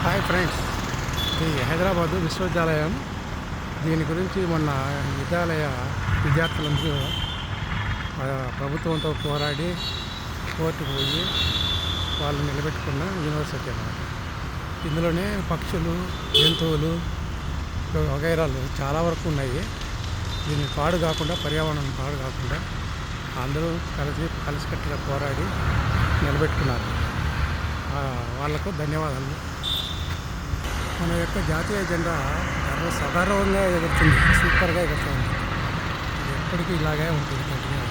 Hi friends, ఇది హైదరాబాదు విశ్వవిద్యాలయం. దీని గురించి మొన్న విద్యార్థులందరూ ప్రభుత్వంతో పోరాడి కోర్టుకు పోయి వాళ్ళు నిలబెట్టుకున్న యూనివర్సిటీ అన్నమాట. ఇందులోనే పక్షులు, జంతువులు వగైరాలు చాలా వరకు ఉన్నాయి. దీన్ని పాడు కాకుండా, పర్యావరణం పాడు కాకుండా అందరూ కలిసికట్టుగా పోరాడి నిలబెట్టుకున్నారు. వాళ్లకు ధన్యవాదాలు. మన యొక్క జాతీయ జెండా సగర్వంగా ఎగురుతుంది, సూపర్గా ఎగురుతుంది. ఇది ఎప్పటికీ ఇలాగే ఉంటుంది. కంటిన్యూ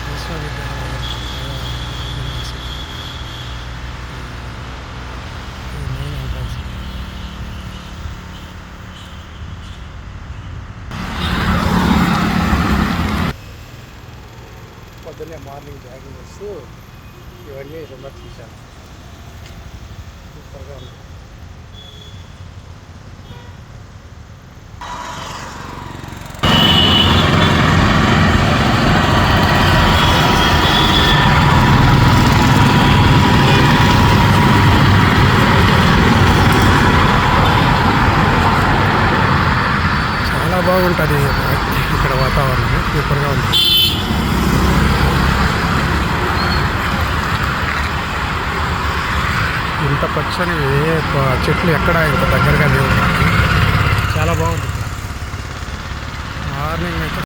విశ్వవిద్యాలయం యూనివర్సిటీ ఇది మెయిన్ ఎంట్రన్స్. పొద్దున్నే మార్నింగ్ జాగింగ్ చేస్తూ ఇవన్నీ సందర్శించాను. సూపర్గా ఉంది. చాలా బాగుంటుంది ఇక్కడ వాతావరణం, సూపర్గా ఉంది. ఇంత పచ్చని చెట్లు ఎక్కడ ఇంత దగ్గరగా లేవు. చాలా బాగుంటుంది. మార్నింగ్ అయితే